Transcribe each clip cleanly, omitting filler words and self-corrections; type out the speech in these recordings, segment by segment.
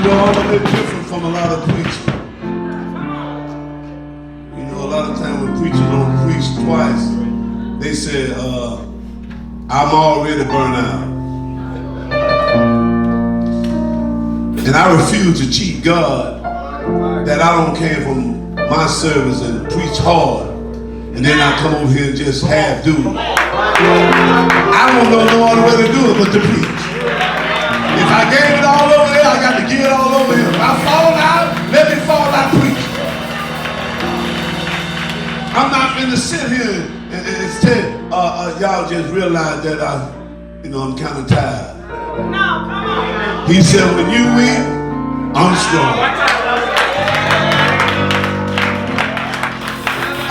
know, I'm a bit different from a lot of preachers. You know, a lot of times when preachers don't preach twice, they say, I'm already burned out. And I refuse to cheat God that I don't came from my service and preach hard and then I come over here and just half do it. I don't know no other way to do it but to preach. If I gave it all over there, I got to give it all over here. If I fall out, let me fall out preaching. I'm not going to sit here and instead y'all just realize that I'm kind of tired. No, come on. He said, when you weak, I'm strong.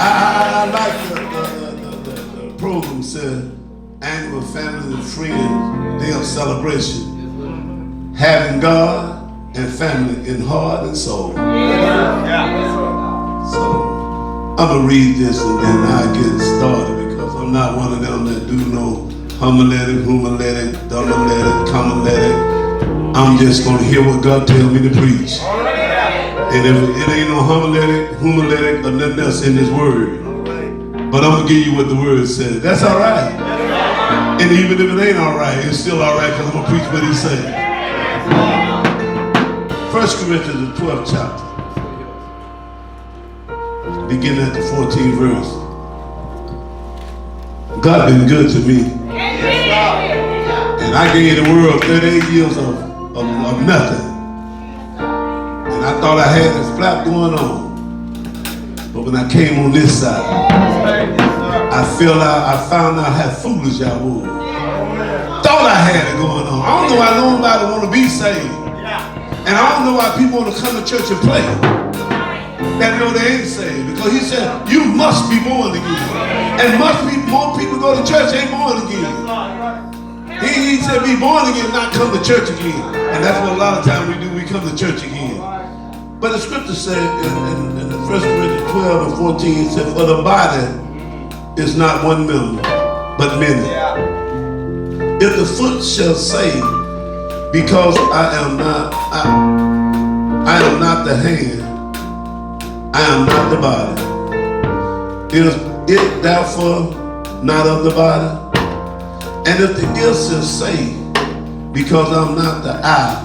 I like the program said, annual family and friends day of celebration, having God and family in heart and soul. So I'm gonna read this and then I get started because I'm not one of them that do no homiletic, humiletic, dumbletic, comiletic. I'm just gonna hear what God tells me to preach. And if it ain't no homiletic, humiletic, or nothing else in His Word, but I'm gonna give you what the Word says. That's all right. And even if it ain't all right, it's still all right because I'm gonna preach what He said. 1 Corinthians, the 12th chapter, beginning at the 14th verse. God been good to me. And I gave the world 38 years of nothing. And I thought I had this flap going on. But when I came on this side, I found out how foolish I was. Thought I had it going on. I don't know why nobody want to be saved. And I don't know why people want to come to church and play. That know they ain't saved. Because He said, you must be born again. And more people go to church ain't born again. He said, be born again, not come to church again. And that's what a lot of times we do, we come to church again. But the scripture said in 1 Corinthians 12 and 14, it said, for the body is not one member, but many. If the foot shall say, because I am not the hand, I am not the body, is it therefore not of the body? And if the ear shall say, because I'm not the eye,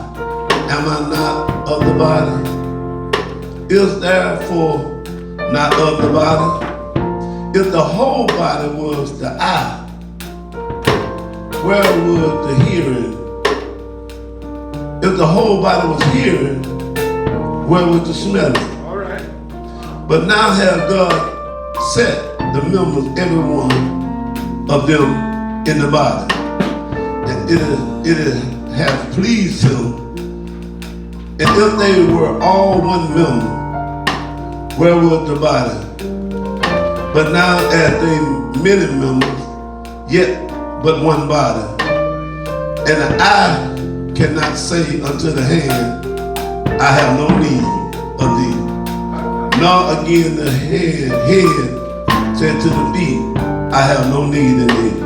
am I not of the body? Is therefore not of the body? If the whole body was the eye, where would the hearing? If the whole body was hearing, where would the smelling? All right. But now have God set the members, every one of them, in the body, and it has pleased Him. And if they were all one member, where was the body? But now as they many members, yet but one body. And the eye cannot say unto the hand, I have no need of thee. Nor again the head said to the feet, I have no need of thee.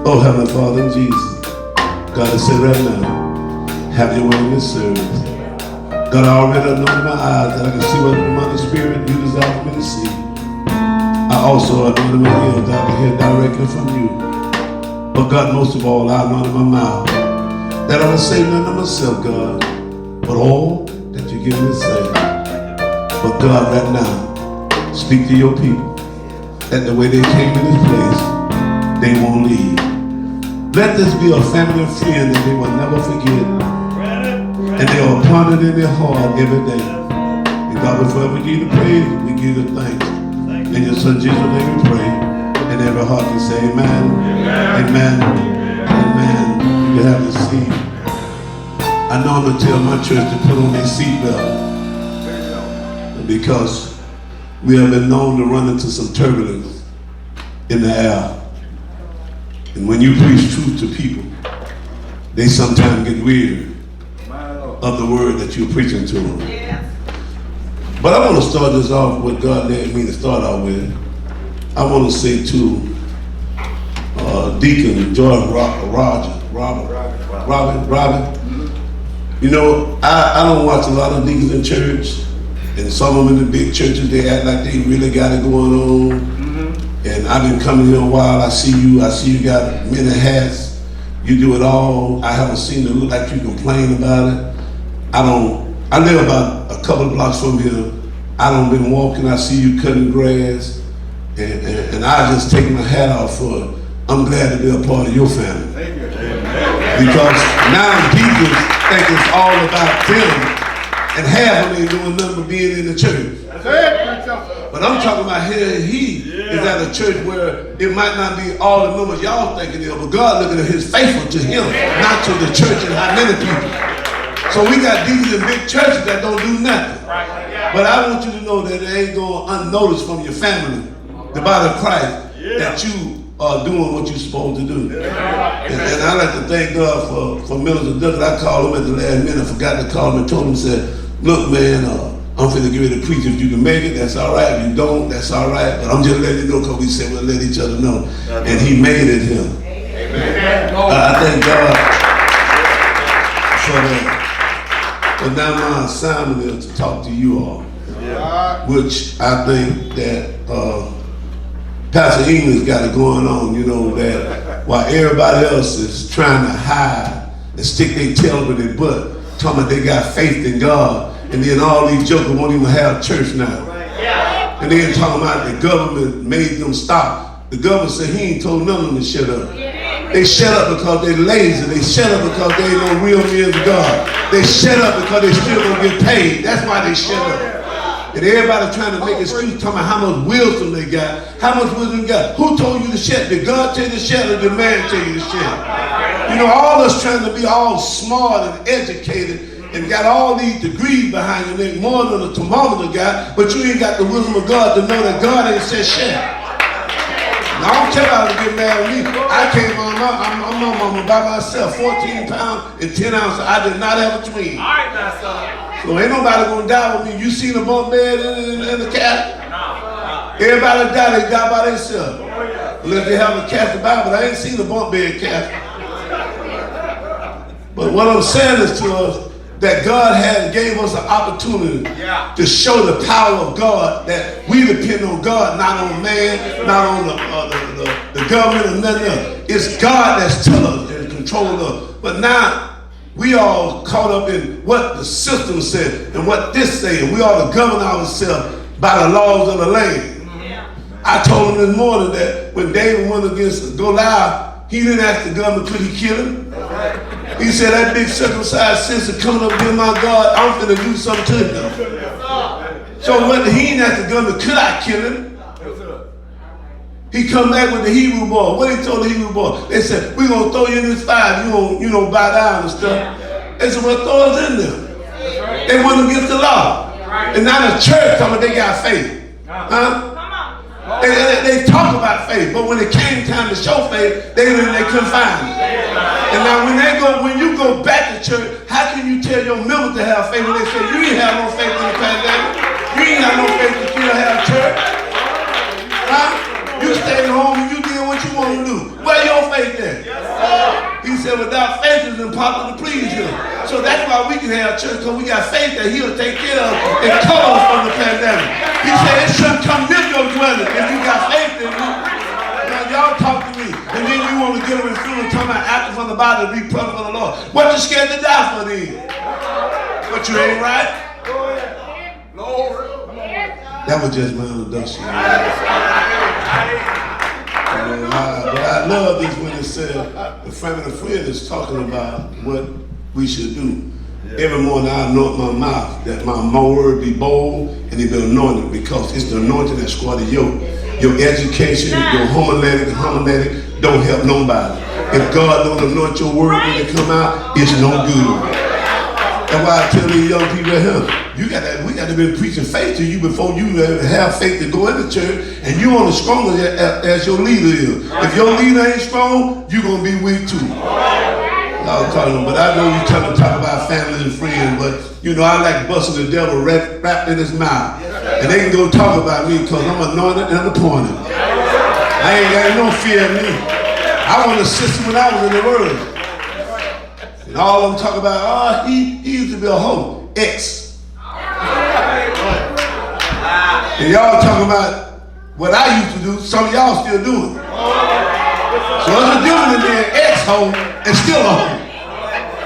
Oh, Heavenly Father, in Jesus, God, I say right now, have your way in this service. God, I already anointed my eyes that I can see what the Mother Spirit you desire for me to see. I also anointed my ears that I can hear directly from you. But God, most of all, I anointed my mouth that I will say none of myself, God, but all that you give me to say. But God, right now, speak to your people that the way they came in this place, they won't leave. Let this be a family and friend that they will never forget. And they will ponder it in their heart every day. And God, before we give you the praise, we give you the thanks. In your Son Jesus' name we pray. And every heart can say amen. Amen. Amen. You have a seat. I normally tell my church to put on their seatbelt because we have been known to run into some turbulence in the air. And when you preach truth to people, they sometimes get weird of the word that you're preaching to them. But I want to start this off with what God led me to start off with. I want to say to Deacon Jordan Robin, You know, I don't watch a lot of deacons in church, and some of them in the big churches, they act like they really got it going on. And I've been coming here a while. I see you got many hats. You do it all. I haven't seen it look like you complain about it. I live about a couple of blocks from here. I don't been walking. I see you cutting grass. And I just take my hat off for it. I'm glad to be a part of your family. Thank you. Because now deacons think it's all about them, and half of them ain't doing nothing but being in the church. But I'm talking about here, he is at a church where it might not be all the numbers y'all thinking it is, but God looking at his faithful to him, not to the church and how many people. So we got deacons in big churches that don't do nothing. But I want you to know that it ain't going unnoticed from your family, the body of Christ, that you are doing what you're supposed to do. And I like to thank God for Minister Douglas. I called him at the last minute, I forgot to call him and told him, said, look man, I'm finna get ready to preach. If you can make it, that's all right. If you don't, that's all right. But I'm just letting you know because we said we'll let each other know. And he made it here. I thank God for that. But now my assignment is to talk to you all, which I think that Pastor English got it going on, you know, that while everybody else is trying to hide and stick their tail with their butt, talking about they got faith in God, and then all these jokers won't even have church now. And then talking about the government made them stop. The government said he ain't told none of them to shut up. They shut up because they're lazy. They shut up because they ain't no real men of God. They shut up because they still don't get paid. That's why they shut up. And everybody trying to make excuses, talking about how much wisdom they got, how much wisdom they got. Who told you to shut? Did God tell you to shut or did man tell you to shut? You know, all us trying to be all smart and educated and got all these degrees behind your neck, more than a thermometer got, but you ain't got the wisdom of God to know that God ain't said shut. Now, I don't care about to get mad at me. I came on, I'm on mama by myself, 14 pounds and 10 ounces. I did not have a twin. All right, now, son. So ain't nobody gonna die with me. You seen a bunk bed in the casket? No. Everybody die, they die by themselves. Unless they have a casket by, but I ain't seen a bunk bed casket. But what I'm saying is to us, that God gave us an opportunity to show the power of God, that we depend on God, not on man, not on the government or nothing else. It's God that's telling us and controlling us. But now, we all caught up in what the system said and what this said. We ought to govern ourselves by the laws of the land. I told him this morning that when David went against Goliath, he didn't ask the government, could he kill him? He said, that big circumcised sister coming up against my God, I'm finna do something to him. So when he didn't ask the government, could I kill him? He come back with the Hebrew boy. What he told the Hebrew boy? They said, we're going to throw you in this fire. You don't bow down and stuff. They said, well, throw us in there. They went against the law. And now the church talking about they got faith. Huh? They talk about faith, but when it came time to show faith, they couldn't find it. And now when you go back to church, how can you tell your members to have faith when they say you ain't have no faith in the pandemic? You ain't have no faith to still have church. Huh? You stayed home and you did what you want to do. Where your faith at? He said without faith it's impossible to please him. So that's why we can have church, because we got faith that he'll take care of and cover us from the pandemic. He said it shouldn't come near your dwelling if you got faith in you. Now y'all talk to me, and then you want to get them in front and talk about acting from the body to be present for the Lord. What you scared to die for then? But you ain't right? That was just my introduction. But I love this when it said the family friend is talking about what we should do. Every morning I anoint my mouth that my word be bold and it be anointed, because it's the anointing that squash the yoke. Your education, your homiletic don't help nobody. If God don't anoint your word when it come out, it's no good. That's why I tell these young people here, we got to be preaching faith to you before you have faith to go into church, and you on as strong as your leader is. If your leader ain't strong, you're going to be weak too. But I know you trying to talk about family and friends, but you know, I like busting the devil wrapped in his mouth. And they can go talk about me because I'm anointed and appointed. I ain't got no fear in me. I was an assistant when I was in the world. And all of them talk about, he's be a hoe. X. And y'all talking about what I used to do, some of y'all still doing. So there's a difference in being ex-hoe and still a hoe.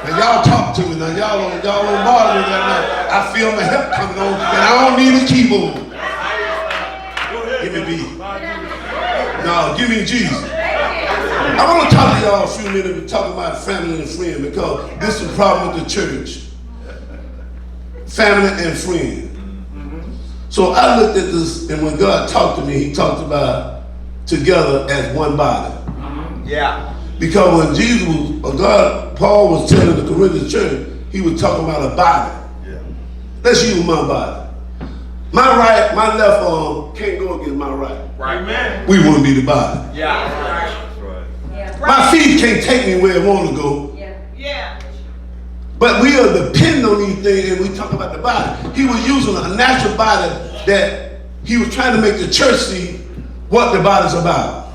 And y'all talk to me now. Y'all don't bother me that night. I feel my help coming on and I don't need a keyboard. Give me B. No, give me Jesus. I want to talk to y'all a few minutes and talk about family and friend because this is a problem with the church. Family and friend. So I looked at this, and when God talked to me, he talked about together as one body. Yeah. Because when Jesus was, Paul was telling the Corinthian church, he was talking about a body. Yeah. Let's use my body. My right, my left arm can't go against my right. Right, man. We wouldn't be the body. Yeah. Right. Yeah. My feet can't take me where I want to go. Yeah. Yeah. But we are dependent on these things, and we talk about the body. He was using a natural body that he was trying to make the church see what the body's about.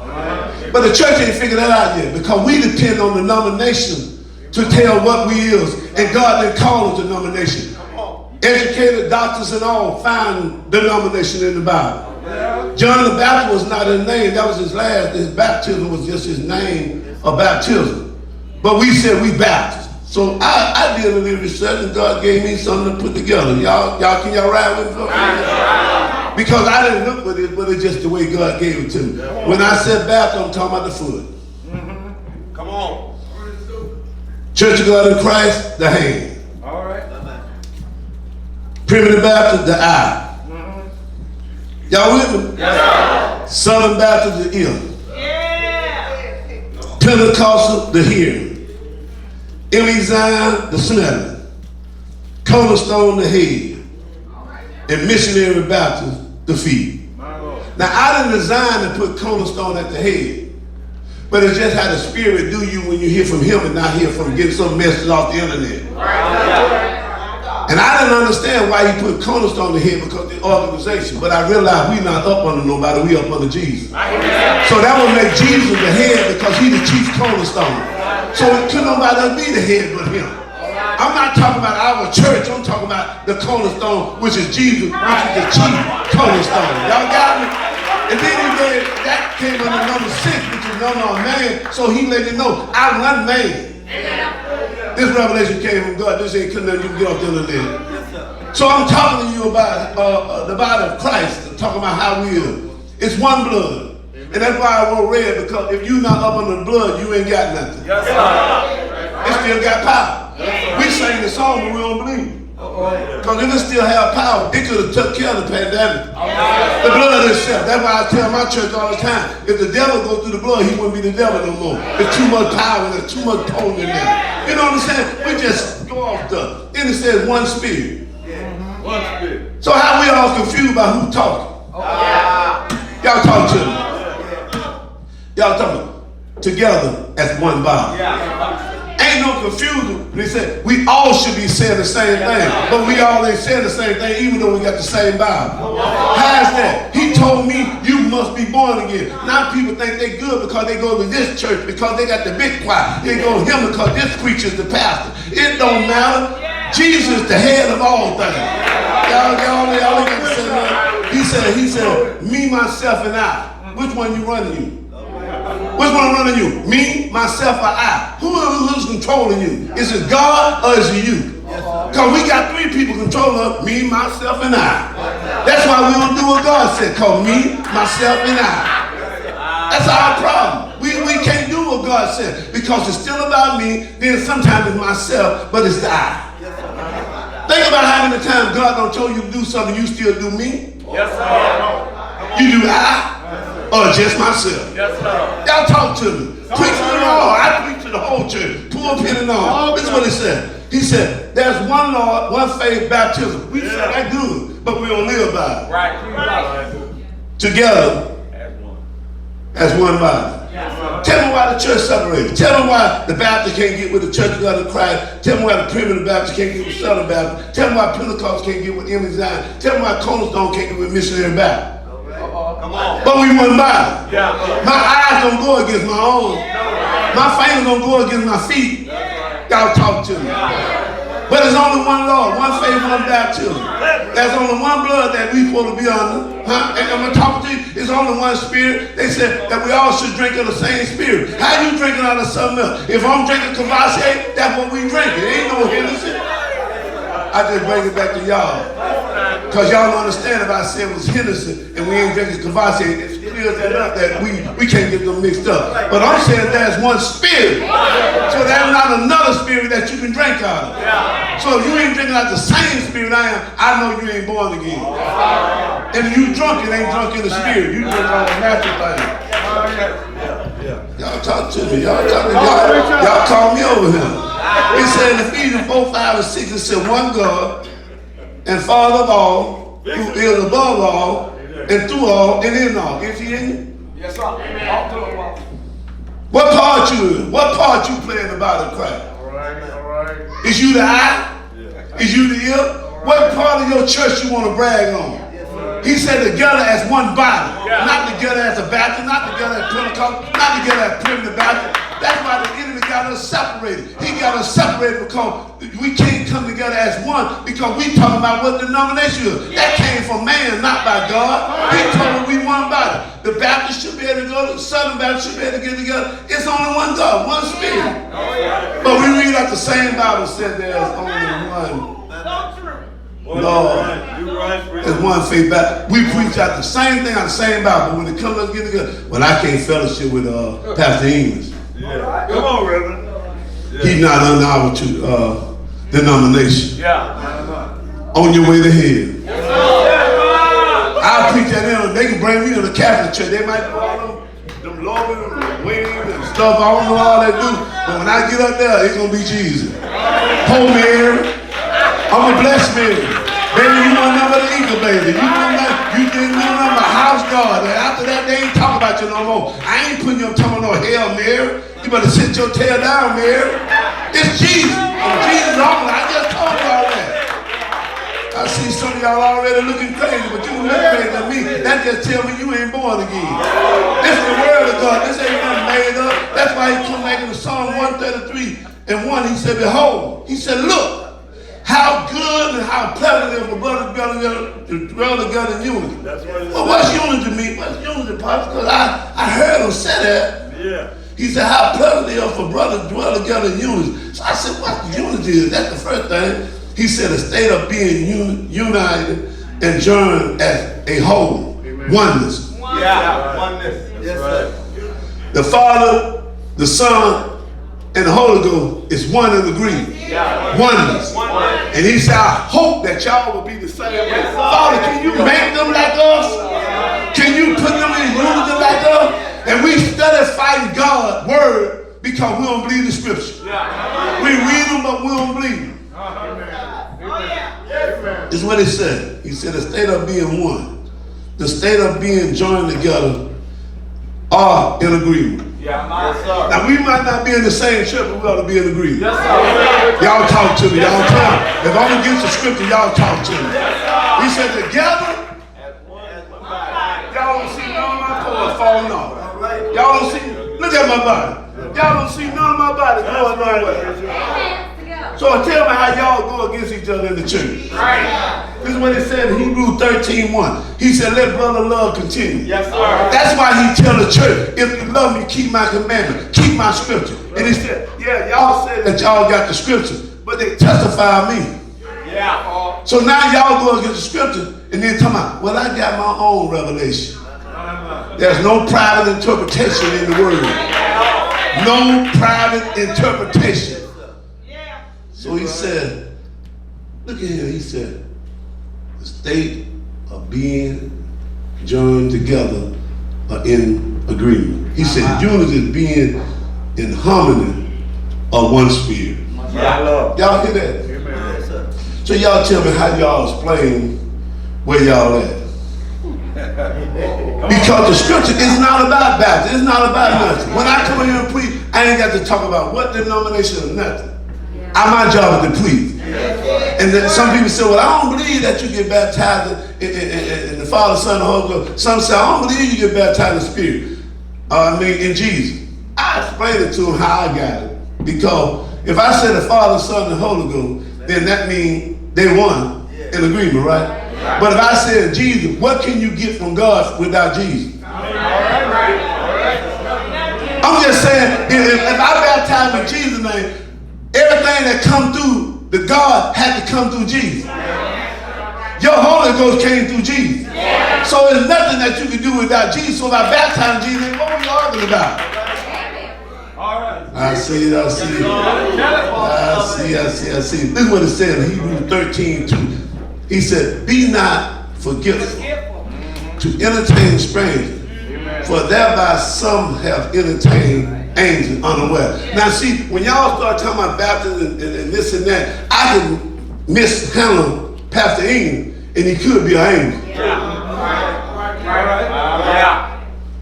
But the church ain't figured that out yet because we depend on the denomination to tell what we is, and God didn't call us denomination. Educated doctors and all find denomination in the Bible. John the Baptist was not his name, that was his last. His baptism was just his name of baptism. But we said we Baptists. So I did a little research and God gave me something to put together. Can y'all ride with me? Because I didn't look for this, but it's just the way God gave it to me. When I said Baptist, I'm talking about the foot. Come on. Church of God in Christ, the hand. All right. Primitive Baptist, the eye. Y'all with me? Yes. Southern Baptist, the ear. Yeah. Pentecostal, the hearing. Zion, the smelling. Cornerstone, the head. And Missionary Baptist, the feet. Now, I didn't design to put Cornerstone at the head. But it's just how the Spirit do you when you hear from him and not hear from getting some message off the internet. And I didn't understand why he put Cornerstone on the head because of the organization. But I realized we're not up under nobody, we up under Jesus. So that would make Jesus the head because he's the chief cornerstone. So it couldn't nobody else be the head but him. I'm not talking about our church, I'm talking about the cornerstone, which is Jesus, which is the chief cornerstone. Y'all got me? And then that came under number 6, which is number of man. So he let you know, I run man. This revelation came from God. This ain't nothing you can get off the internet. So I'm talking to you about the body of Christ. I'm talking about how we are. It's one blood. And that's why I wrote red, because if you're not up under the blood, you ain't got nothing. Yes, sir. It still got power. We sang the song, but we don't believe. Because if it still have power, it could have took care of the pandemic. The blood itself. That's why I tell my church all the time, if the devil go through the blood, he wouldn't be the devil no more. There's too much power and there's too much potent in there. You know what I'm saying? We just go off the, and it says one spirit. One spirit. So how we all confused about who talking? Y'all talk to me. Y'all talking together as one body. Ain't no confusion. They said we all should be saying the same thing, but we all ain't saying the same thing, even though we got the same Bible. How's that? He told me you must be born again. Now people think they good because they go to this church, because they got the big choir. They go to him because this preacher's the pastor. It don't matter. Jesus is the head of all things. Y'all ain't got to say that. He said, me, myself, and I. Which one you running you? Which one running you? Me, myself, or I? Who's controlling you? Is it God or is it you? Because we got 3 people controlling us, me, myself, and I. That's why we don't do what God said, called me, myself, and I. That's our problem. We can't do what God said because it's still about me, then sometimes it's myself, but it's the I. Think about how many times God don't tell you to do something, you still do me. Yes, sir. You do I. Or just myself. Yes, sir. Y'all talk to me. Preach to the all. I preach to the whole church. Pulpit and all. This is what he said. He said, there's one Lord, one faith, baptism. We said that good, but we don't live by it. Right. Together as one body. Tell me why the church separated. Tell me why the Baptist can't get with the Church of God in Christ. Tell me why the Primitive Baptist can't get with Southern Baptist. Tell me why Pentecost can't get with Zion. Tell me why Cornerstone can't get with Missionary Baptist. Come on. But we one body. Yeah. My eyes don't go against my own. My fingers don't go against my feet. Y'all talk to me. But there's only one Lord, one faith, one baptism. There's only one blood that we supposed to be under. Huh? And I'm talking to you, it's only one spirit. They said that we all should drink of the same spirit. How you drinking out of something else? If I'm drinking Cavassier, that's what we drink. It ain't no Hennessy. I just bring it back to y'all. Because y'all don't understand if I said it was Hennessy and we ain't drinking Cavassier, it clears that up that we can't get them mixed up. But I'm saying there's one spirit. So there's not another spirit that you can drink out of. So if you ain't drinking out the same spirit I am, I know you ain't born again. And if you drunk, it ain't drunk in the spirit. You drink on the natural thing. Y'all talk to me. Y'all call me over here. It said in Ephesians 4, 5, and 6, it said one God and Father of all, who is above all, and through all, and in all. Is he in you? Yes, sir. What part you in? What part you play in the body of Christ? All right. Is you the eye? Yeah. Is you the ear? What part of your church you want to brag on? He said together as one body. Yeah. Not together as a Baptist, not together as Pentecost, not together as Primitive Baptist. That's why the enemy got us separated. He got us separated because we can't come together as one because we talking about what denomination is. That came from man, not by God. He told us we one body. The Baptist should be able to go, the Southern Baptist should be able to get together. It's only one God, one spirit. But we read out the same Bible said there's only one Lord. There's one faith back. We preach out the same thing out the same Bible. But when it comes to us getting together, well, I can't fellowship with Pastor English. Yeah. Come on, Reverend. Yeah. He's not under our denomination. Yeah. On your way to hell. I'll preach at them. They can bring me to the Catholic Church. They might do all them lobbies and wings and stuff. I don't know all they do. But when I get up there, it's going to be Jesus. Poor Mary. I'm a blessed Mary. Baby, you want nothing but an eagle, baby. You didn't know nothing but house God. And after that, they ain't talking about you no more. I ain't putting you on talking no hell, Mary. You better sit your tail down, Mary. It's Jesus. And Jesus only. I just told y'all that. I see some of y'all already looking crazy, but you look crazy at me. That just tell me you ain't born again. This is the word of God. This ain't nothing made up. That's why he come back in the Psalm 133 and 1. He said, behold. He said, look. How good and how pleasant it is for brothers to dwell together in unity. Well, what's unity to me? What's unity, Pastor? Because I heard him say that. Yeah. He said, how pleasant it is for brothers to dwell together in unity. So I said, what unity is? That's the first thing. He said, a state of being united and joined as a whole. Amen. Oneness. Yeah, oneness. Yes, sir. The Father, the Son, and the Holy Ghost is one and agreed. Yeah. Oneness. And he said, I hope that y'all will be the same way. Father, can you make them like us? Can you put them in unity like us? And we study fighting God's word because we don't believe the scripture. We read them, but we don't believe them. This is what he said. He said, the state of being one, the state of being joined together are in agreement. Yeah, yes, now we might not be in the same church, but we ought to be in agreement. Yes, sir. Y'all talk to me. Y'all tell me. If I'm against the scripture, y'all talk to me. He said together. Y'all don't see none of my clothes falling off. Y'all don't see. Look at my body. Y'all don't see none of my body going nowhere. So tell me how y'all go against each other in the church. Right. This is what it said in Hebrews 13:1. He said, let brother love continue. Yes, sir. That's why he tell the church, if you love me, keep my commandment, keep my scripture. And he said, yeah, y'all said that y'all got the scripture, but they testify of me. Yeah. So now y'all go against the scripture and then talking about, well, I got my own revelation. There's no private interpretation in the word. No private interpretation. So he said, look at here, he said, the state of being joined together are in agreement. He said, unity is being in harmony of one spirit. Yeah. Y'all hear that? Amen. So y'all tell me how y'all explain where y'all at. Because the scripture is not about Baptist, it's not about nothing. When I come here and preach, I ain't got to talk about what denomination or nothing. My job is to preach. And then some people say, well, I don't believe that you get baptized in the Father, Son, and Holy Ghost. Some say, I don't believe you get baptized in Spirit. In Jesus. I explained it to them how I got it. Because if I say the Father, Son, and Holy Ghost, then that means they won in agreement, right? But if I said Jesus, what can you get from God without Jesus? I'm just saying, if I baptize in Jesus' name, everything that come through the God had to come through Jesus. Your Holy Ghost came through Jesus. So there's nothing that you can do without Jesus. So if I baptize in Jesus, what are you arguing about? I see. Listen what it said in Hebrews 13:2. He said, be not forgetful to entertain strangers, for thereby some have entertained angels unaware. Now see, when y'all start talking about baptism and this and that, I can mishandle Pastor England, and he could be an angel.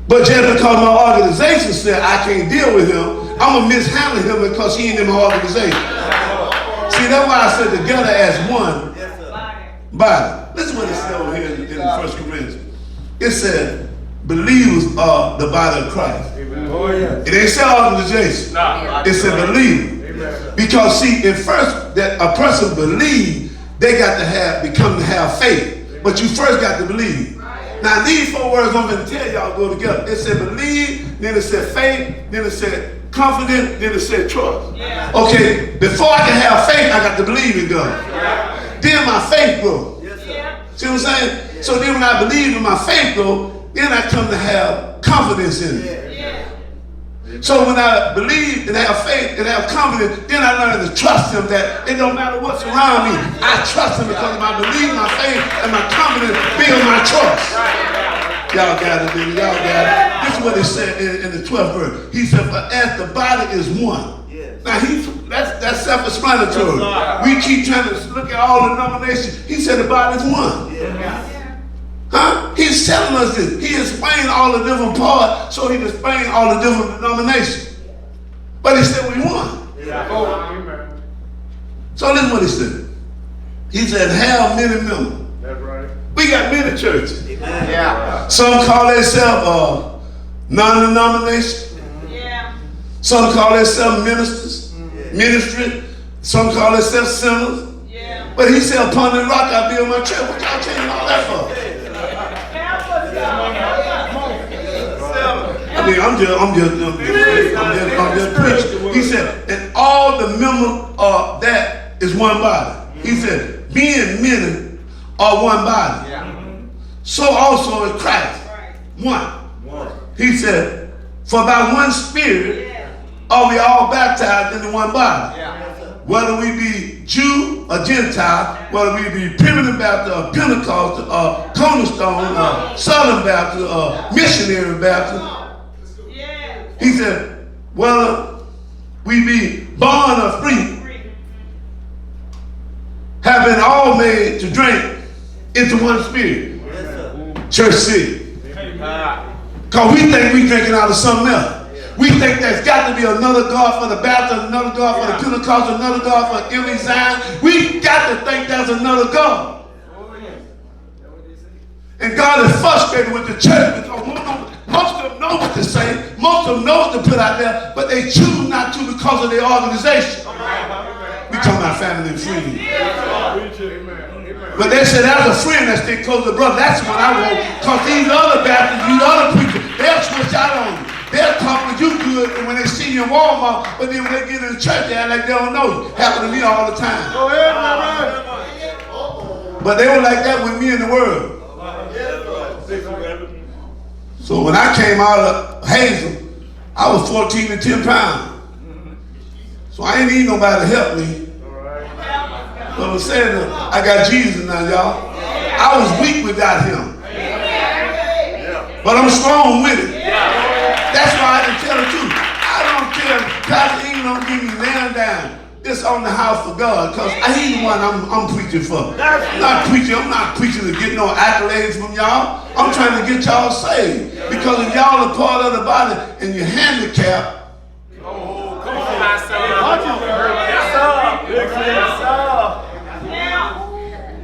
But just because my organization said I can't deal with him, I'm going to mishandle him because he ain't in my organization. See, that's why I said together as one body. Listen what it said over here in 1 Corinthians. It said, believers are the body of Christ. It ain't said organization. It said believers. Because see, at first that a person believes, they got to become to have faith. But you first got to believe. Now these 4 words I'm going to tell y'all go together. It said believe, then it said faith, then it said confident, then it said trust. Okay, before I can have faith, I got to believe in God. Then my faith grows. See what I'm saying? So then when I believe in my faith grows, then I come to have confidence in it. So when I believe and have faith and have confidence, then I learn to trust him that it don't matter what's around me. I trust him because my belief, my faith, and my confidence build my trust. Y'all got it, baby. Y'all got it. This is what he said in the 12th verse. He said, for as the body is one. Now, that's self-explanatory. We keep trying to look at all the denominations. He said the body is one. Huh? He's telling us this. He explained all the different parts, so he explained all the different denominations. But he said we won. So listen what he said. He said, have many members. That's right. We got many churches. Some call themselves non-denomination. Some call themselves ministry. Some call themselves sinners. But he said, upon the rock I build my church. What y'all changing all that for? I mean, I'm just preaching. He said, and all the members of that is one body. He said, being many are one body. So also is Christ. One. He said, for by one Spirit are we all baptized into one body. Whether we be Jew or Gentile, whether we be Primitive Baptist or Pentecostal or Cornerstone or Southern Baptist or Missionary Baptist. He said, whether we be born or free, have been all made to drink into one Spirit. Church city. Because we think we drinking out of something else. We think there's got to be another God for the Baptist, another God for the Pentecostal, another God for Emily Zion. We got to think there's another God. And God is frustrated with the church because most of them know what to say, most of them know what to put out there, but they choose not to because of their organization. We talking about family and friends. But they said, as a friend that stay close to brother, that's what I want. Because these other Baptists, these other preachers, they'll switch out on you. They'll talk with you good when they see you in Walmart, but then when they get in the church, they act like they don't know you. Happen to me all the time. Go ahead, man. But they were like that with me in the world. So when I came out of Hazel, I was 14 and 10 pounds. So I ain't need nobody to help me. But I'm saying, I got Jesus now, y'all. I was weak without him. But I'm strong with it. That's why I can tell the truth. I don't care if Pastor England don't give me laying down. It's on the house for God, because he's the one I'm preaching for. I'm not preaching to get no accolades from y'all. I'm trying to get y'all saved. Because if y'all are part of the body and you're handicapped,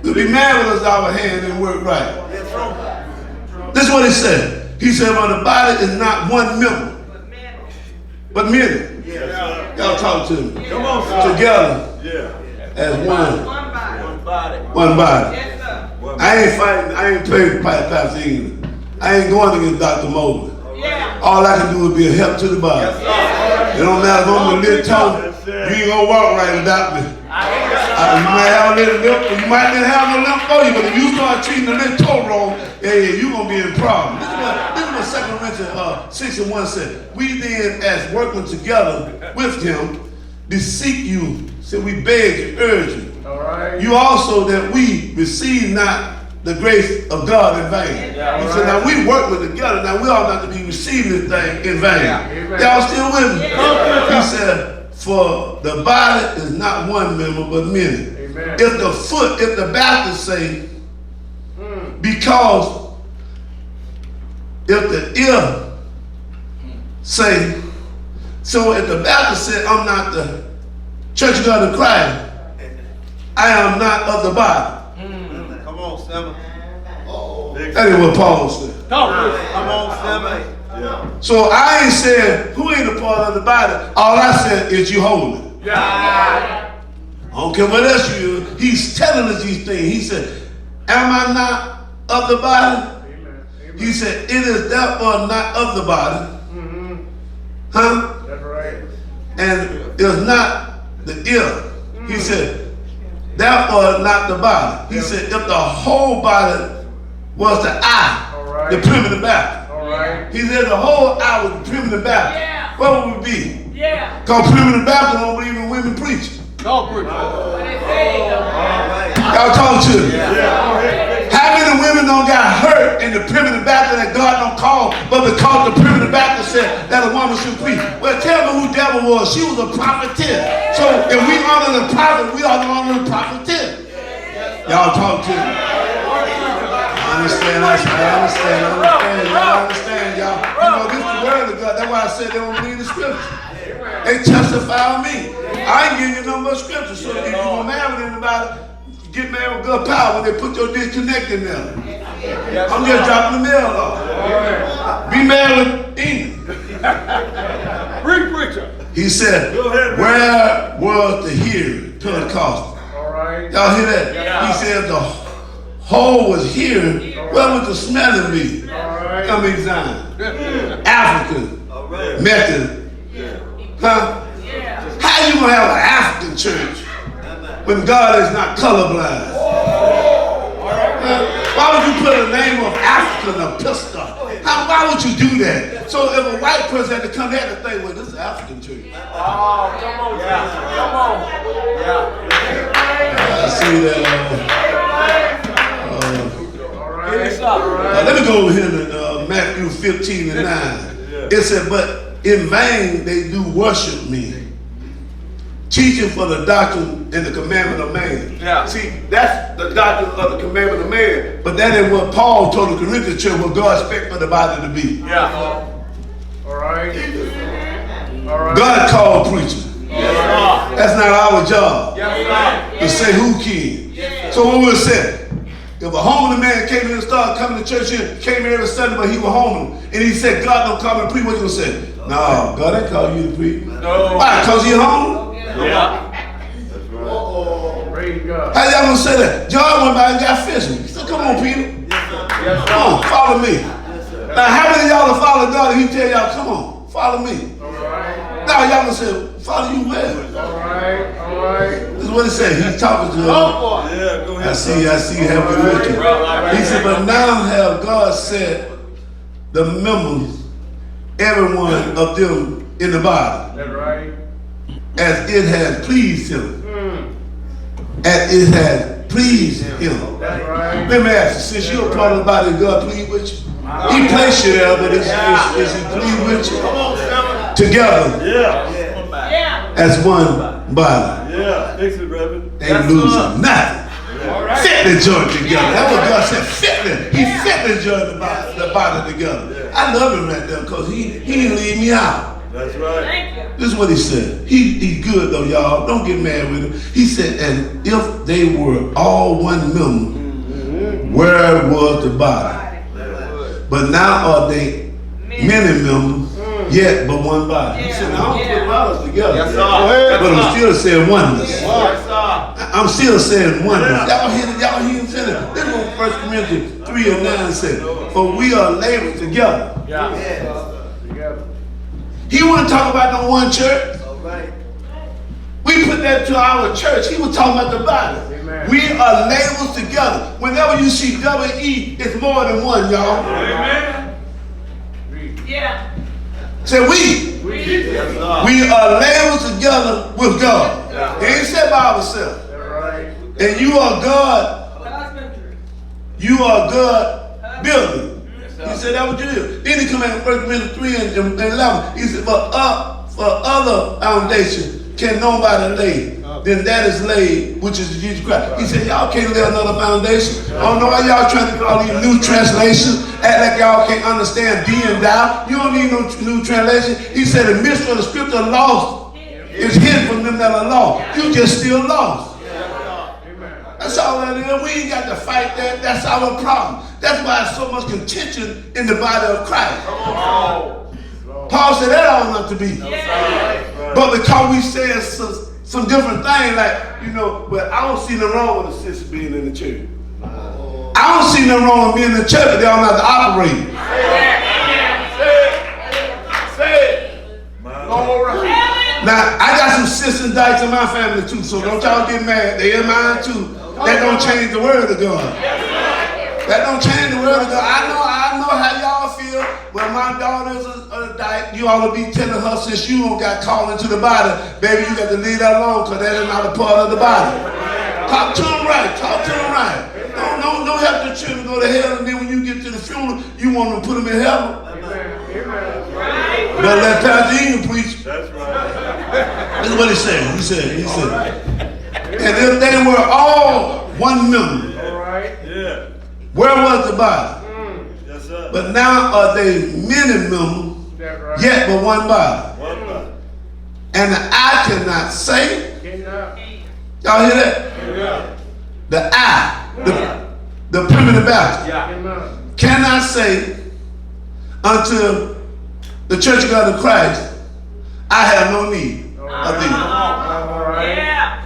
you'll be mad with us our hand and work right. This is what he said. He said, well, the body is not one member, but many. Y'all talk to me. Together as one. One body. One body. One body. Yes, sir. I ain't fighting, I ain't playing Pastor England. I ain't going against Dr. Mobley. Yeah. All I can do is be a help to the body. Yes, sir. It don't matter if I'm a little toe, you ain't gonna walk right without me. You might have a little limp, you might not have no limp for you, but if you start treating a little toe wrong, you gonna be in problem. This is what 2 Corinthians 6 and 1 said. We then, as working together with him, beseech you, so we beg you, urge you. All right. You also that we receive not the grace of God in vain. Yeah, He said, now we working together. Now we ought not to be receiving this thing in vain. Yeah. Y'all still with me? He said, for the body is not one member, but many. Amen. If the foot, if the Baptist say, because if the ear say, so if the Baptist said, I'm not the Church of God in Christ, I am not of the body. Come on, Simon. That is what Paul said. Come on, Simon. Yeah. So I ain't saying who ain't a part of the body. All I said is you holy. Yeah. I don't care what else you do. He's telling us these things. He said, am I not of the body? Amen. Amen. He said, it is therefore not of the body. Huh? That's right. And it's not the ear. He said, therefore not the body. He said, if the whole body was the eye, All right. the primitive Baptist. All right. He said the whole eye was the primitive Baptist. Yeah. What would we be? Yeah. Because primitive Baptists don't believe in women preaching. What they say, Y'all talk to me. How many women don't got hurt in the primitive Baptist that God don't call, but because the primitive Baptist said that a woman should preach? Well, tell me who devil was. She was a prophetess. So if we honor the prophet, we ought to honor the prophetess. Y'all talk to me. I understand, y'all understand, y'all. You know, this is the word of God. That's why I said they don't believe the scripture. They testify of me. I ain't giving you no more scripture. So if you're going to marry anybody, get married with good power when they put your disconnect in there. I'm just dropping the mail off. Be married with England. Preacher. He said, where was the hearing? Pentecostal. All right. Y'all hear that? Yeah. He said the whole was hearing. Where was the smelling be? All right. Come examine. African. Methodist. Huh? How you gonna have an African church when God is not colorblind? Why would you put a name of African or pistol? Why would you do that? So if a white person had to come there and think, well, this is an African church. Oh, come on, yeah. Come on. I see that. All right. Let me go over here to Matthew 15 and 9. It said, but in vain they do worship me, teaching for the doctrine and the commandment of man. Yeah. See, that's the doctrine of the commandment of man. But that is what Paul told the Corinthian church what God expects for the body to be. Yeah. All right. All right. God called preachers. That's not our job Yes, to say who can. So what we'll say, if a homeless man came in and started coming to church here, came here every Sunday, but he was homeless, and he said, God don't call me to preach, what you gonna say? No, God ain't call you to preach. No. Why? Because you're homeless? Yeah. Praise God. How y'all gonna say that? John went by and got fishing. He said, come on, Peter. Come on, follow me. Now, how many of y'all will follow God and he tell y'all, come on, follow me? All right. Now y'all gonna say, follow you where? All right. All right. This is what he said. He's talking to us. Yeah, go ahead. I see you have been looking. He said, but now have God set the members, every one of them in the body, That's right. as it has pleased him. As it has pleased him. That's right. Let me ask you, since you're a part of the body, is God pleased with you? He placed you there, but is he pleased with you? Together Yeah. as one body. Yeah. Fix it, Reverend. They ain't losing nothing. Fit the joint together. That's what God said. Fit it. He fit the joint, the body together. I love him right there because he didn't leave me out. That's right. Thank you. This is what he said. He's good though, y'all. Don't get mad with him. He said, and if they were all one member, where was the body? But now are they many members, yet but one body. He said, now I don't put bodies together. Yes, sir. But I'm still saying oneness. Yes, sir. I'm still saying oneness. Y'all hear him saying it? This is what 1 Corinthians 3:9 said. For we are laboring together. Together. He wouldn't talk about no one church. We put that to our church. He was talking about the body. Amen. We are labels together. Whenever you see double E, it's more than one, y'all. Amen. Yeah. Say we. We are labeled together with God. He ain't said by ourselves. Right. And you are God. You are God building. He said that what you do. Then he come in 1 Corinthians 3 and 11. He said, for other foundation can nobody lay. Then that is laid, which is Jesus Christ. He said, y'all can't lay another foundation. I don't know why y'all trying to get all these new translations. Act like y'all can't understand D and thou. You don't need no new translation. He said, the mystery of the scripture lost is hidden from them that are lost. You just still lost. That's all that is. We ain't got to fight that. That's our problem. That's why there's so much contention in the body of Christ. Paul said that ought not to be. But because we say some different things, like, but I don't see nothing wrong with a sister being in the church. I don't see nothing wrong with being in the church, but they don't have to operate. Now, I got some sisters and dykes in my family too, so don't y'all get mad. They in mine too. That don't change the word of God. That don't change the word of God. I know how y'all feel when my daughter's a dyke. You ought to be telling her, since you don't got called into the body, baby, you got to leave that alone, because that is not a part of the body. Talk to them right. Talk to them right. Don't help the children go to hell, and then when you get to the funeral, you want to put them in heaven. Better let Pastor Ingram preach. That's right. This is what he said. He said, and if they were all one member, Yeah. where was the body? Yes, sir. But now are they many members, yet but one body. One body. And the eye cannot say. Y'all hear that? The eye, the primitive Baptist, cannot say unto the Church of God of Christ, I have no need of thee. Yeah.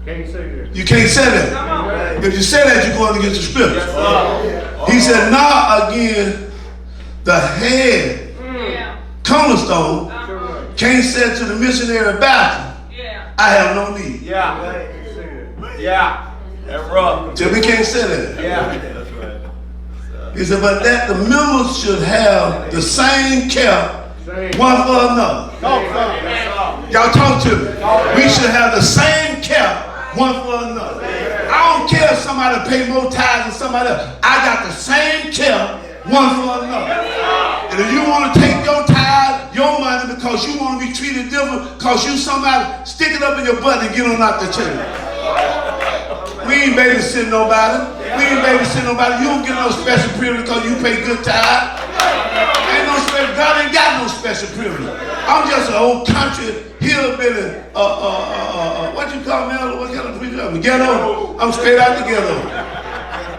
Can't say that. You can't say that. If you say that, you're going against the scripture. He said, now again, the head, Cornerstone, can't say to the missionary Baptist, I have no need. That's rough. So we can't say that. That's right. He said, but that the members should have the same care one for another. Y'all talk to me. We should have the same care one for another. I don't care if somebody pay more tithes than somebody else. I got the same care one for another. And if you want to take your tithe, your money, because you want to be treated different, because you somebody, stick it up in your butt and get on out the church. We ain't babysitting nobody. You don't get no special privilege because you pay good tithe. Ain't no special. God ain't got no special privilege. I'm just an old country hillbilly. What you call me? What kind of preacher? I'm ghetto. I'm straight out the ghetto.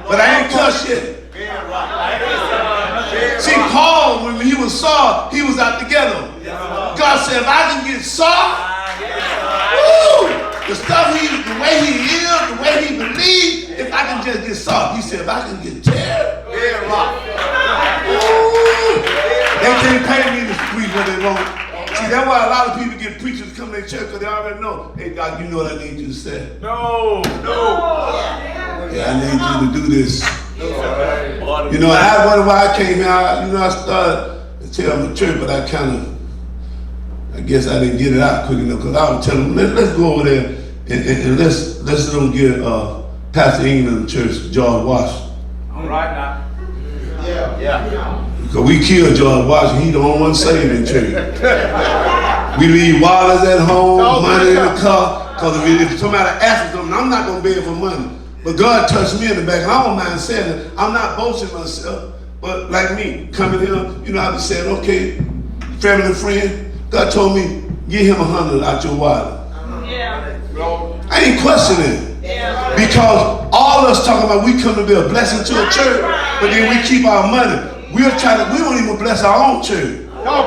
But I ain't cussed yet. See, Paul, when he was Saul, he was out the ghetto. God said, if I can get Saul, the stuff the way he is, the way he believes, if I can just get Saul. He said, if I can get Terry, they can't pay me to preach what they want. See, that's why a lot of people get preachers to come to their church, because they already know, hey, God, you know what I need you to say. No. Yeah, I need you to do this. I wonder why I came here. I started to tell them the church, but I guess I didn't get it out quick enough, because I was telling them, let's go over there and let's don't get Pastor England in the church, George Washington. All right now. Yeah. Because we killed George Washington. He the only one saved in church. We leave wallets at home, money in the car, because if somebody asks something, I'm not going to beg for money. But God touched me in the back, and I don't mind saying it. I'm not boasting myself, but like me, coming here, I be saying, okay, family and friend, God told me, give him 100 out your wallet. I ain't questioning it. Because all of us talking about we come to be a blessing to a church, but then we keep our money. We don't even bless our own church. Now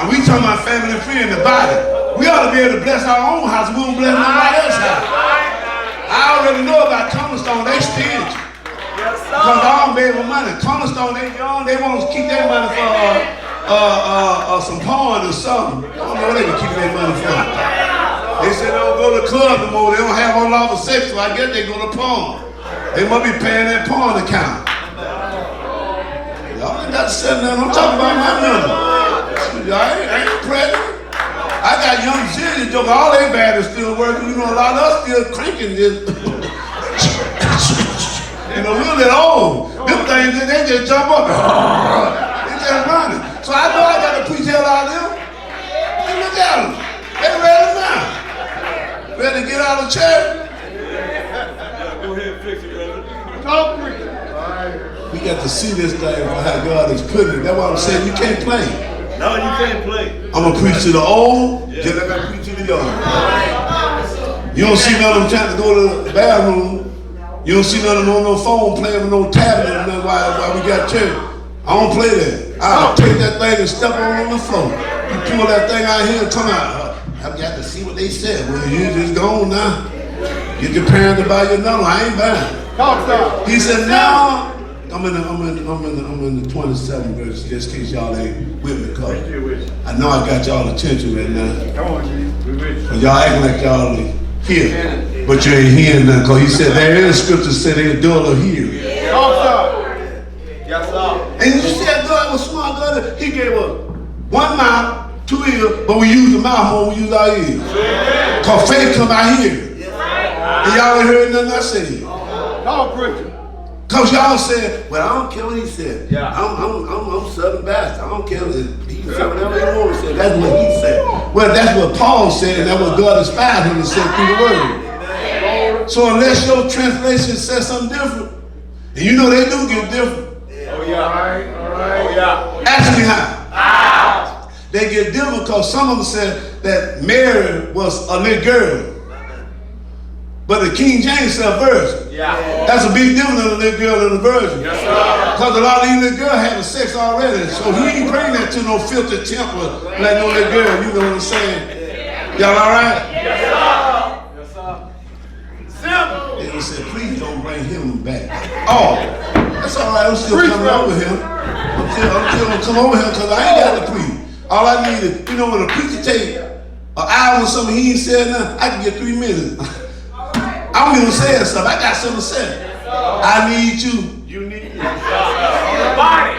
we talking about family and friend, the body. We ought to be able to bless our own house. We won't bless nobody else's house. I already know about Cornerstone. They stingy. Because they all made with money. Cornerstone, they young. They want to keep their money for some porn or something. I don't know what they can keep their money for. They said they don't go to the club no more. They don't have on lawful sex, so I guess they go to porn. They must be paying that porn account. Y'all ain't got to say nothing. I'm talking about my money. I ain't pregnant. I got young children, joke, all they bad is still working. You know, a lot of us still cranking this. You know, we're a little old. Them things, they just jump up. They just running. So I know I got to preach hell out of them. And look at them. They ready now. Ready to get out of church. Go ahead and fix it, brother. Talk preacher. We got to see this thing for how God is putting it. That's why I'm saying you can't play. No, you can't play. I'm going to preach to the old, just like I preach to the young. You don't see none of them trying to go to the bathroom. You don't see none of them on no phone playing with no tablet or nothing while we got church. I don't play that. I'll take that thing and step on the floor. You pull that thing out here and come out. I've got to see what they said. Well, you just gone now. Get your parents to buy your number. I ain't buying. Talk stop. He said, no. I'm in the 27th verse, just in case y'all ain't with me, cause I know I got y'all attention right now. Come on, G. We with you. But y'all acting like y'all here, but you ain't hearing nothing, cause he said there is scripture said they dull or hear. Talk stop. Yes, sir. And you see that God was smart, God, he gave us one mouth, two ears, but we use the mouth more than we use our ears. Cause faith come out here. And y'all ain't heard nothing I said. Talk preacher. Cause y'all said, well, I don't care what he said. Yeah. I'm Southern Baptist. I don't care what he said, whatever he wanted to say. That's what he said. Well, that's what Paul said, and that's what God inspired him to say through the word. So unless your translation says something different, and you know they do get different. Oh, yeah. All right. Oh, yeah. Ask me how. They get different because some of them said that Mary was a little girl. But the King James said virgin. Yeah. That's a big difference than a little girl and a virgin. Yes, sir. Because a lot of these little girls having sex already. So he ain't bringing that to no filthy temple like no little girl. You know what I'm saying? Y'all all right? Yes, sir. Yes, sir. Simple. And he said, please don't bring him back. Oh, that's all right. I'm still coming over here. I'm still going to come over here because I ain't got to preach. All I need is, you know, when a preacher take an hour or something, he ain't said nothing, I can get 3 minutes. I'm going to say something. I got something to say. I need you. You need me. Body.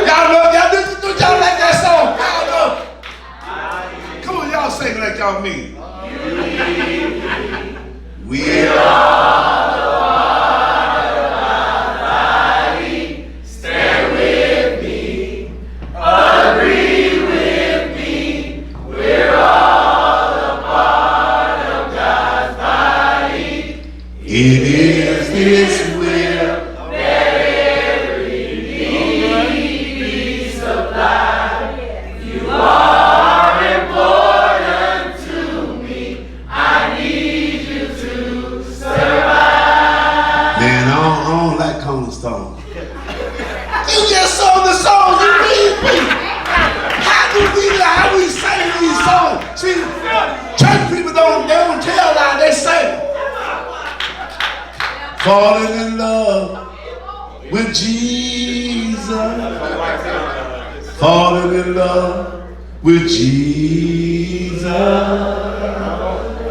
Y'all know, y'all like that song? Y'all know. Come on, y'all sing like y'all mean. We are. It is His will that every need be supplied. You are important to me. I need you to survive. Man, I don't like Cornerstone. You just sung the songs you read. How we sing these songs? See, church people don't tell lie, they say. Falling in love with Jesus. Falling in love with Jesus.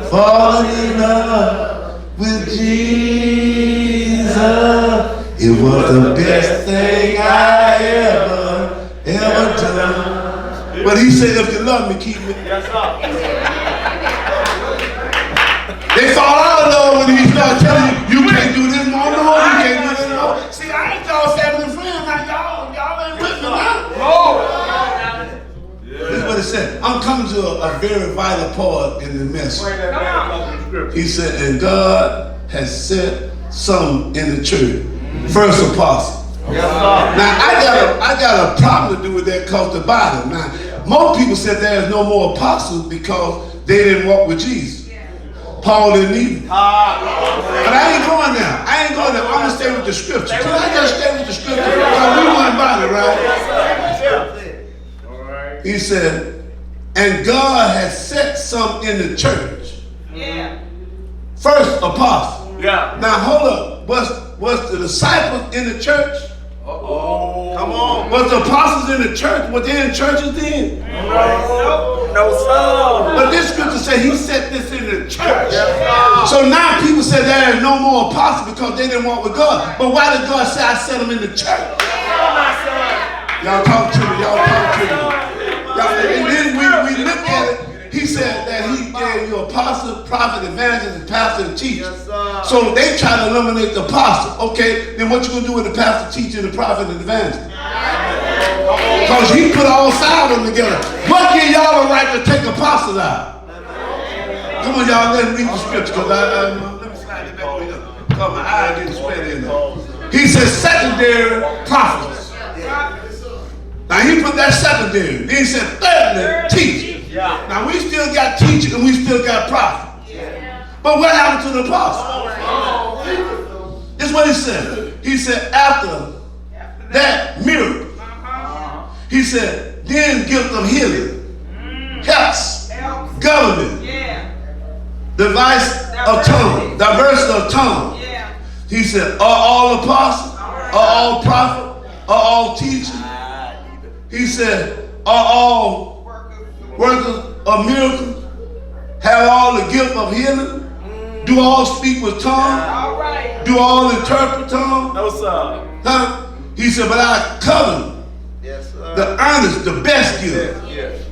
Falling in love with Jesus. It was the best thing I ever done. But he said, if you love me, keep me. Yes, sir. They fall out of love when he start telling you, you can't do this no more, you can't do this no more. See, I ain't y'all family friends now, y'all ain't with me now. Oh. This is what it said. I'm coming to a very vital part in the message. He said, and God has set some in the church. First apostle. Yes, sir. Now, I got a problem to do with that cause the Bible. Now, most people said there is no more apostles because they didn't walk with Jesus. Paul didn't either. But I ain't going there. I'm going to stay with the scripture. Can I just stay with the scripture? Because we want about it, right? All right. He said, And God has set some in the church. Yeah. First, apostle. Yeah. Now hold up. Was the disciples in the church? Uh-oh. Come on. Was the apostles in the church? Were they in churches then? No, sir. But this scripture said he set this in the church. Yes, So now people say there is no more apostles because they didn't walk with God. But why did God say I set them in the church? Y'all talk to me. Y'all talk to me. And then we look at it. He said that he gave you apostle, prophet, evangelist, pastor, and teacher. Yes, So they try to eliminate the apostle. Okay, then what you gonna do with the pastor, teacher, the prophet, and the evangelist? Because he put all five of them together. What give y'all the right to take apostles out? Come on, y'all, let's read the scripture. Because let me slide it back over here. Because my eye getting sweaty in there. He says secondary prophets. Now he put that secondary. Then he said thirdly, teacher. Yeah. Now we still got teachers and we still got prophets. Yeah. But what happened to the apostles? This is what he said. He said after that miracle, he said then gift of healing, helps, government, device of tongue, diversity of tongue. He said, are all apostles? Are all prophets? Are all teachers? He said, are all workers of miracles? Have all the gift of healing? Do all speak with tongues? Do all interpret tongues? No, sir. Huh? He said, but I cover the earnest, the best gift. Yes.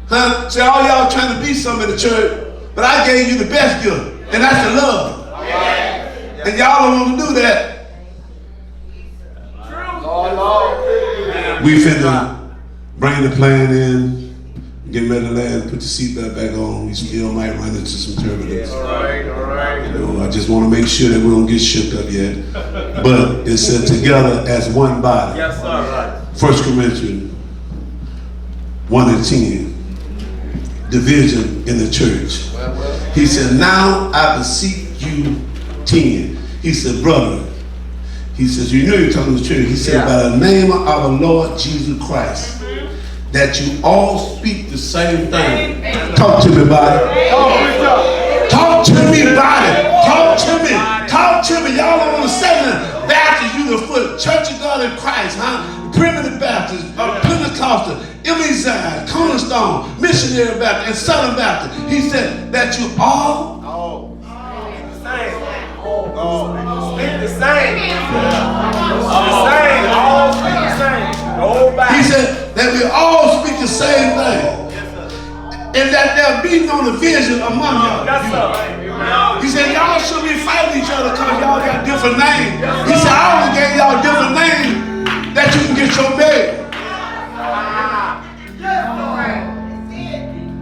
Huh? Say, all y'all trying to be something in the church, but I gave you the best gift, and that's the love. And y'all don't want to do that. We finna bring the plane in, get ready to land, put the seatbelt back on. We still might run into some turbulence. All right. You know, I just want to make sure that we don't get shook up yet. But it said together as one body. Yes, sir. 1 Corinthians 1 and 10. Division in the church. He said, now I beseech you 10. He said, brother. He says, you know you're talking to the church. He said, by the name of our Lord Jesus Christ, that you all speak the same thing. Talk to me about it. Talk to me about it. Talk to me. Talk to me. Y'all don't want to say nothing. Baptist, you the foot. Church of God in Christ, huh? Primitive Baptist, Pentecostal, Zion, Cornerstone, Missionary Baptist, and Southern Baptist. He said that you all Speak the same. All speak the same. He said that we all speak the same thing. And that there'll be no division among y'all. He said y'all shouldn't be fighting each other because y'all got different names. He said I only gave y'all different names that you can get your bed.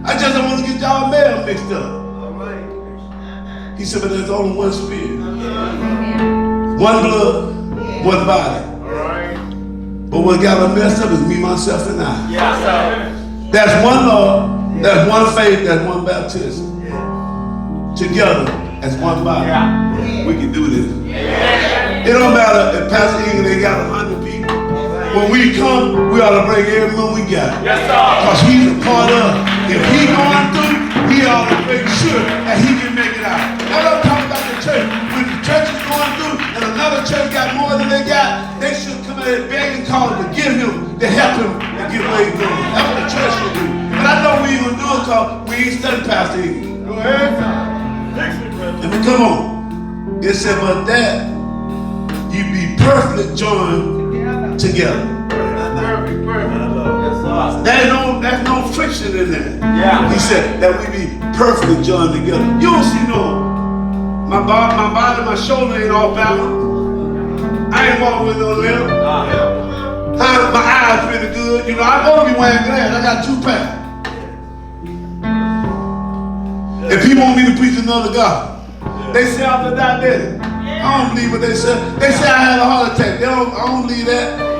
I just don't want to get y'all mail mixed up. He said, but there's only one spirit, one blood, one body. But what got us messed up is me, myself, and I. That's one Lord, that's one faith, that's one baptism. Together as one body, we can do this. It don't matter if Pastor Egan, they got 100 people. When we come, we ought to bring everyone we got. Because he's a part of it. If he's going through, we ought to make sure that he can make it out. Now don't talk about the church. When the church is going through and another church got more than they got, they should come out and beg and call to give him, to help him to get where he's going. That's what the church should do. But I know we ain't going to do it because we ain't studying Pastor Egan. Go ahead. Let me come on. It said, but that you be perfectly joined together. There's no friction in there. He said that we be perfectly joined together. You don't see my body, my shoulder ain't all balanced. I ain't walking with no limb. My eyes pretty good. You know, I go to be wearing glass. I got 2 pairs. If he want me to preach another gospel, they say I'm the diabetic. I don't believe what they said. They say I had a heart attack. I don't believe that.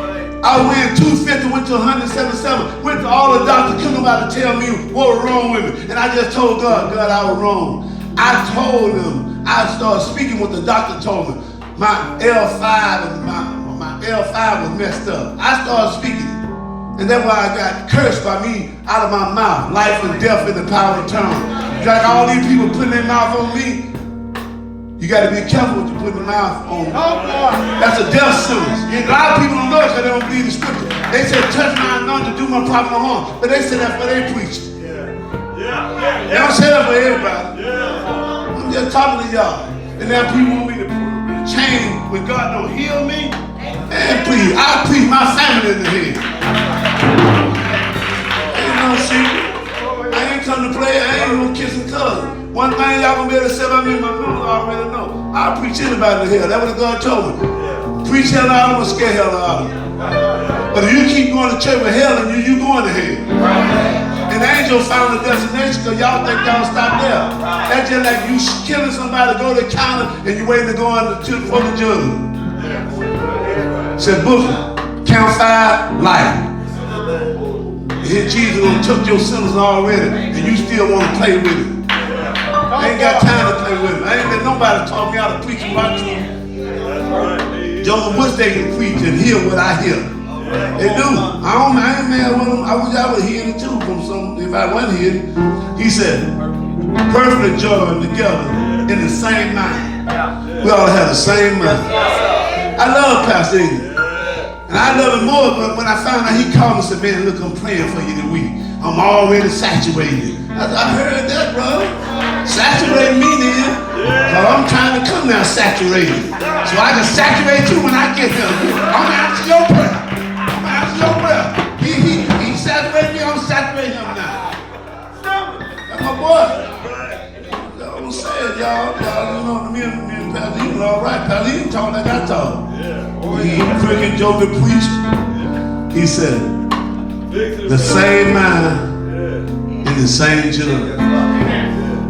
I went 250, went to 177, went to all the doctors, couldn't nobody tell me what was wrong with me. And I just told God, I was wrong. I told him, I started speaking what the doctor told me. My L5 and my L5 was messed up. I started speaking. And that's why I got cursed by me out of my mouth. Life and death in the power of tongue. Like all these people putting their mouth on me. You got to be careful what you put in the mouth on. That's a death sentence. A lot of people don't know it because they don't believe the scripture. They say, touch my anointing to do my prophet no harm. But they say that for their preaching. They don't say that for everybody. I'm just talking to y'all. And now people want me to change when God don't heal me. Man, please, I'll please my family in the head. Ain't no secret. I ain't come to play. I ain't no kissing cousin. One thing y'all gonna be able to say about me, my members already know. I'll preach anybody to hell. That's what God told me. Preach hell out of them or scare hell out of them. But if you keep going to church with hell and you going to hell. And the angel found the destination because y'all think y'all stop there. That's just like you killing somebody, go to the counter, and you waiting to go on for the judge. Said, Booker, count 5, life. Here Jesus took your sins already, and you still want to play with it. I ain't got time to play with him. I ain't let nobody taught me how to preach my truth. Joseph wish they could preach and hear what I hear. They do. I ain't mad with them. I wish I would hear it too from some. If I wasn't here, he said, perfectly joined together in the same mind. We all have the same mind. I love Pastor England. And I love him more, but when I found out he called me and said, man, look, I'm praying for you this week. I'm already saturated. I heard that, brother. Saturate me then. Because I'm trying to come now saturated. So I can saturate you when I get here. I'm going to answer your prayer. I'm going to answer your prayer. He saturated me, I'm saturating him now. That's my boy. I'm saying, y'all, you know, me and Pastor, you know, all right, Pastor, he didn't talk like I talk. He cricket, joker, preach. He said, the same mind in the same children.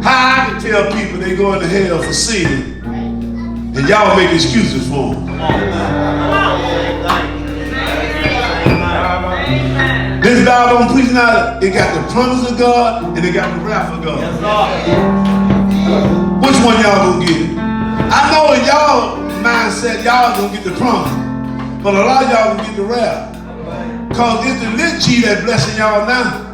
How I can tell people they going to hell for sin, and y'all make excuses for them. This Bible I'm preaching out, it got the promise of God and it got the wrath of God. Which one y'all gonna get it? I know in y'all mindset y'all gonna get the promise, but a lot of y'all gonna get the wrath. Cause it's the lit G that's blessing y'all now.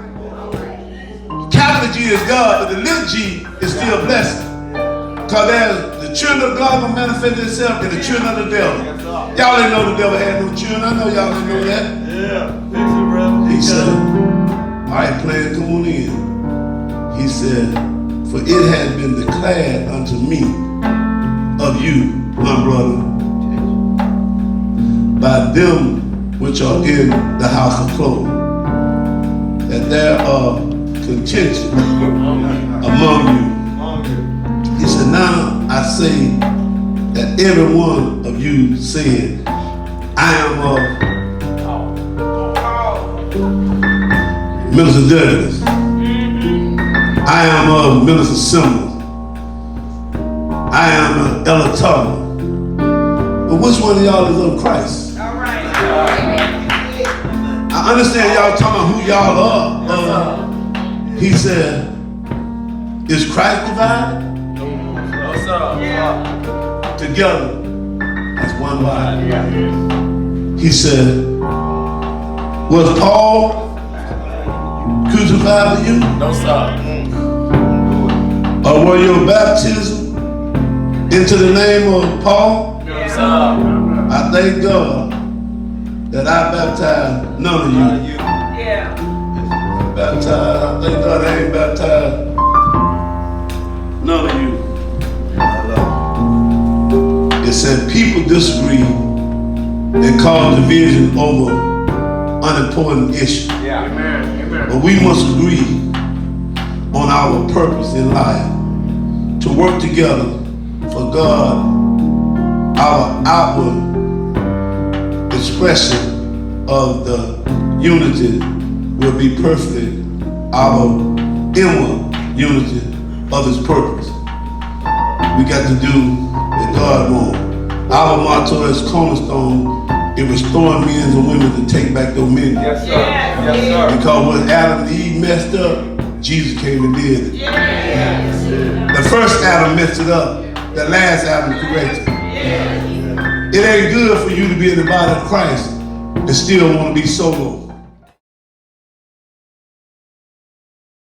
Capital G is God, but the little G is still blessing. Because there's the children of God will manifest itself and the children of the devil. Y'all didn't know the devil had no children. I know y'all didn't know that. Yeah. He said, all right, player, come on in. He said, for it has been declared unto me of you, my brother, by them which are in the house of clothes, that there are contention among you. He said, now I say that every one of you saying, I am of Minister Douglas. I am of Minister Simmons. I am of Ella Tubman. But which one of y'all is of Christ? I understand y'all talking about who y'all are. He said, is Christ divided? No, sir. Together, that's one body. He said, was Paul crucified for you? No, sir. Or were your baptism into the name of Paul? No, sir. I thank God that I baptized none of you. Yeah. Baptized, I thank God I ain't baptized none of you. It said people disagree and cause division over unimportant issues. Yeah. Amen. But we must agree on our purpose in life to work together for God. Our outward expression of the unity will be perfectly our inward unity of His purpose. We got to do what God wants. Our motto is Cornerstone, in restoring men and women to take back dominion. Yes, sir. Yes, sir. Because when Adam and Eve messed up, Jesus came and did it. Yes. The first Adam messed it up. The last Adam corrected it. Yes. It ain't good for you to be in the body of Christ and still want to be solo.